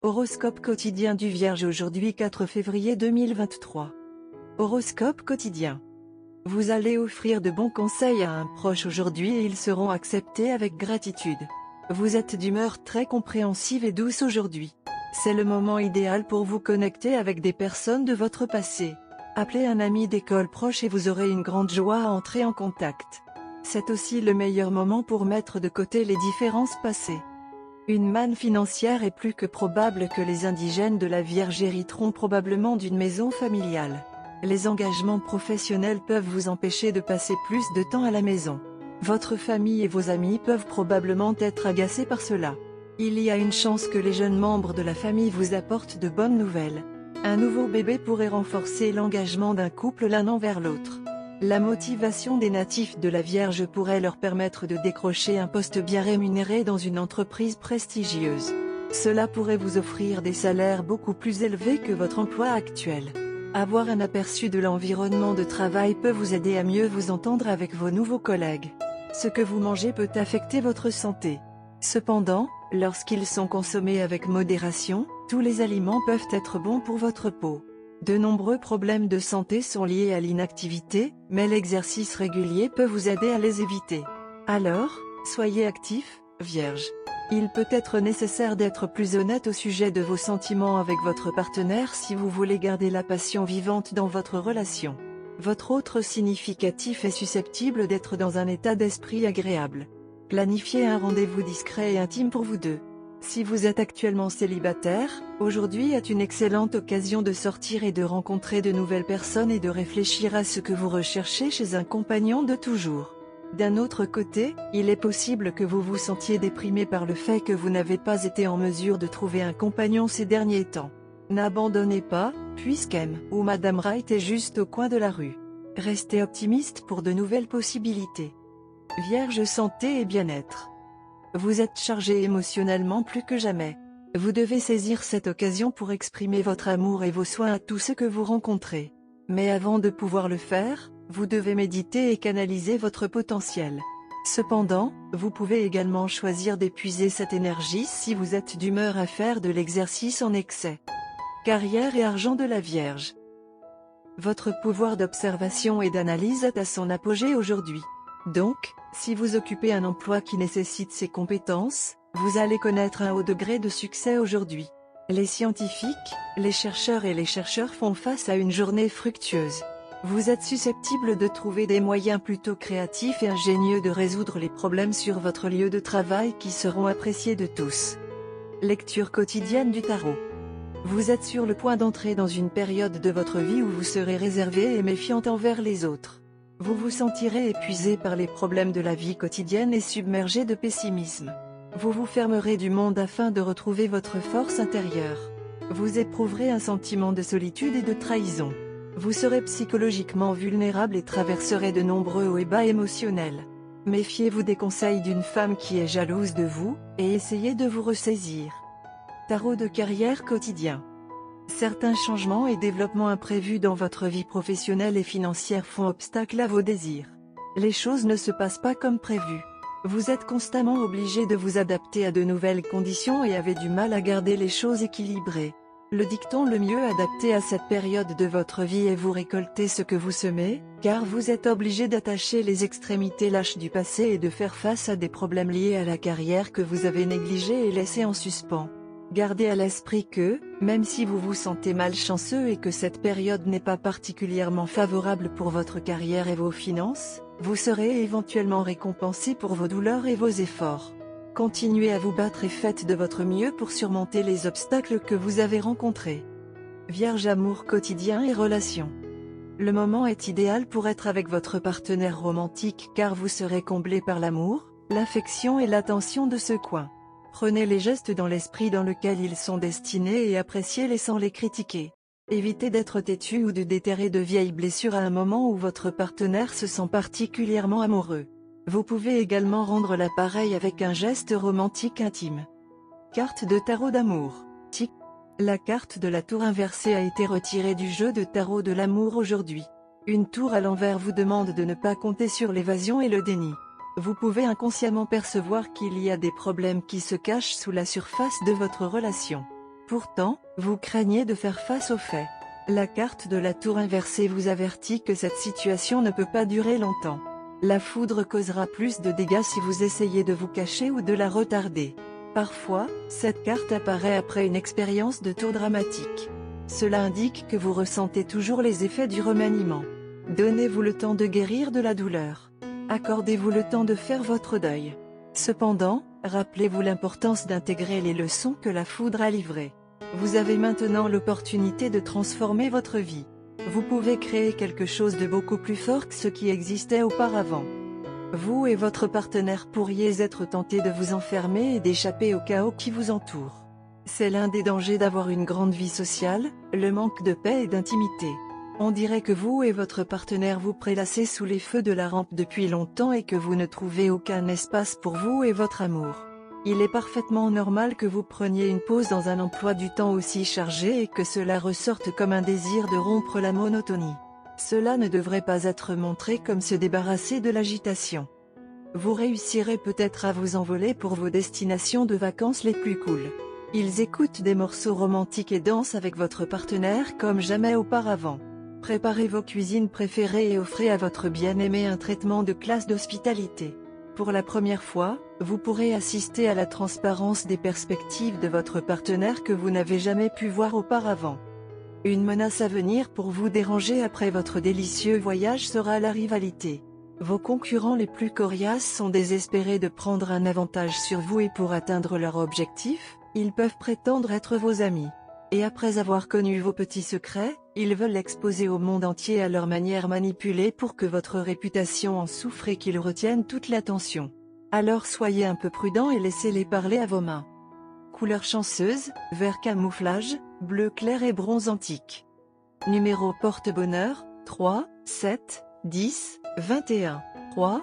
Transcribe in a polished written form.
Horoscope quotidien du Vierge aujourd'hui 4 février 2023. Horoscope quotidien. Vous allez offrir de bons conseils à un proche aujourd'hui et ils seront acceptés avec gratitude. Vous êtes d'humeur très compréhensive et douce aujourd'hui. C'est le moment idéal pour vous connecter avec des personnes de votre passé. Appelez un ami d'école proche et vous aurez une grande joie à entrer en contact. C'est aussi le meilleur moment pour mettre de côté les différences passées. Une manne financière est plus que probable que les indigènes de la Vierge hériteront probablement d'une maison familiale. Les engagements professionnels peuvent vous empêcher de passer plus de temps à la maison. Votre famille et vos amis peuvent probablement être agacés par cela. Il y a une chance que les jeunes membres de la famille vous apportent de bonnes nouvelles. Un nouveau bébé pourrait renforcer l'engagement d'un couple l'un envers l'autre. La motivation des natifs de la Vierge pourrait leur permettre de décrocher un poste bien rémunéré dans une entreprise prestigieuse. Cela pourrait vous offrir des salaires beaucoup plus élevés que votre emploi actuel. Avoir un aperçu de l'environnement de travail peut vous aider à mieux vous entendre avec vos nouveaux collègues. Ce que vous mangez peut affecter votre santé. Cependant, lorsqu'ils sont consommés avec modération, tous les aliments peuvent être bons pour votre peau. De nombreux problèmes de santé sont liés à l'inactivité, mais l'exercice régulier peut vous aider à les éviter. Alors, soyez actif, Vierge. Il peut être nécessaire d'être plus honnête au sujet de vos sentiments avec votre partenaire si vous voulez garder la passion vivante dans votre relation. Votre autre significatif est susceptible d'être dans un état d'esprit agréable. Planifiez un rendez-vous discret et intime pour vous deux. Si vous êtes actuellement célibataire, aujourd'hui est une excellente occasion de sortir et de rencontrer de nouvelles personnes et de réfléchir à ce que vous recherchez chez un compagnon de toujours. D'un autre côté, il est possible que vous vous sentiez déprimé par le fait que vous n'avez pas été en mesure de trouver un compagnon ces derniers temps. N'abandonnez pas, puisqu'M ou Madame Wright est juste au coin de la rue. Restez optimiste pour de nouvelles possibilités. Vierge santé et bien-être. Vous êtes chargé émotionnellement plus que jamais. Vous devez saisir cette occasion pour exprimer votre amour et vos soins à tous ceux que vous rencontrez. Mais avant de pouvoir le faire, vous devez méditer et canaliser votre potentiel. Cependant, vous pouvez également choisir d'épuiser cette énergie si vous êtes d'humeur à faire de l'exercice en excès. Carrière et argent de la Vierge. Votre pouvoir d'observation et d'analyse est à son apogée aujourd'hui. Donc, si vous occupez un emploi qui nécessite ces compétences, vous allez connaître un haut degré de succès aujourd'hui. Les scientifiques, les chercheurs et les chercheurs font face à une journée fructueuse. Vous êtes susceptible de trouver des moyens plutôt créatifs et ingénieux de résoudre les problèmes sur votre lieu de travail qui seront appréciés de tous. Lecture quotidienne du tarot. Vous êtes sur le point d'entrer dans une période de votre vie où vous serez réservé et méfiant envers les autres. Vous vous sentirez épuisé par les problèmes de la vie quotidienne et submergé de pessimisme. Vous vous fermerez du monde afin de retrouver votre force intérieure. Vous éprouverez un sentiment de solitude et de trahison. Vous serez psychologiquement vulnérable et traverserez de nombreux hauts et bas émotionnels. Méfiez-vous des conseils d'une femme qui est jalouse de vous, et essayez de vous ressaisir. Tarot de carrière quotidien. Certains changements et développements imprévus dans votre vie professionnelle et financière font obstacle à vos désirs. Les choses ne se passent pas comme prévu. Vous êtes constamment obligé de vous adapter à de nouvelles conditions et avez du mal à garder les choses équilibrées. Le dicton le mieux adapté à cette période de votre vie est vous récoltez ce que vous semez, car vous êtes obligé d'attacher les extrémités lâches du passé et de faire face à des problèmes liés à la carrière que vous avez négligés et laissés en suspens. Gardez à l'esprit que, même si vous vous sentez malchanceux et que cette période n'est pas particulièrement favorable pour votre carrière et vos finances, vous serez éventuellement récompensé pour vos douleurs et vos efforts. Continuez à vous battre et faites de votre mieux pour surmonter les obstacles que vous avez rencontrés. Vierge amour quotidien et relations. Le moment est idéal pour être avec votre partenaire romantique car vous serez comblé par l'amour, l'affection et l'attention de ce coin. Prenez les gestes dans l'esprit dans lequel ils sont destinés et appréciez-les sans les critiquer. Évitez d'être têtu ou de déterrer de vieilles blessures à un moment où votre partenaire se sent particulièrement amoureux. Vous pouvez également rendre l'appareil avec un geste romantique intime. Carte de tarot d'amour. Tic. La carte de la tour inversée a été retirée du jeu de tarot de l'amour aujourd'hui. Une tour à l'envers vous demande de ne pas compter sur l'évasion et le déni. Vous pouvez inconsciemment percevoir qu'il y a des problèmes qui se cachent sous la surface de votre relation. Pourtant, vous craignez de faire face aux faits. La carte de la tour inversée vous avertit que cette situation ne peut pas durer longtemps. La foudre causera plus de dégâts si vous essayez de vous cacher ou de la retarder. Parfois, cette carte apparaît après une expérience de tour dramatique. Cela indique que vous ressentez toujours les effets du remaniement. Donnez-vous le temps de guérir de la douleur. Accordez-vous le temps de faire votre deuil. Cependant, rappelez-vous l'importance d'intégrer les leçons que la foudre a livrées. Vous avez maintenant l'opportunité de transformer votre vie. Vous pouvez créer quelque chose de beaucoup plus fort que ce qui existait auparavant. Vous et votre partenaire pourriez être tentés de vous enfermer et d'échapper au chaos qui vous entoure. C'est l'un des dangers d'avoir une grande vie sociale, le manque de paix et d'intimité. On dirait que vous et votre partenaire vous prélassez sous les feux de la rampe depuis longtemps et que vous ne trouvez aucun espace pour vous et votre amour. Il est parfaitement normal que vous preniez une pause dans un emploi du temps aussi chargé et que cela ressorte comme un désir de rompre la monotonie. Cela ne devrait pas être montré comme se débarrasser de l'agitation. Vous réussirez peut-être à vous envoler pour vos destinations de vacances les plus cool. Ils écoutent des morceaux romantiques et dansent avec votre partenaire comme jamais auparavant. Préparez vos cuisines préférées et offrez à votre bien-aimé un traitement de classe d'hospitalité. Pour la première fois, vous pourrez assister à la transparence des perspectives de votre partenaire que vous n'avez jamais pu voir auparavant. Une menace à venir pour vous déranger après votre délicieux voyage sera la rivalité. Vos concurrents les plus coriaces sont désespérés de prendre un avantage sur vous et pour atteindre leur objectif, ils peuvent prétendre être vos amis. Et après avoir connu vos petits secrets, ils veulent l'exposer au monde entier à leur manière manipulée pour que votre réputation en souffre et qu'ils retiennent toute l'attention. Alors soyez un peu prudent et laissez-les parler à vos mains. Couleur chanceuse, vert camouflage, bleu clair et bronze antique. Numéro porte-bonheur, 3, 7, 10, 21. 3,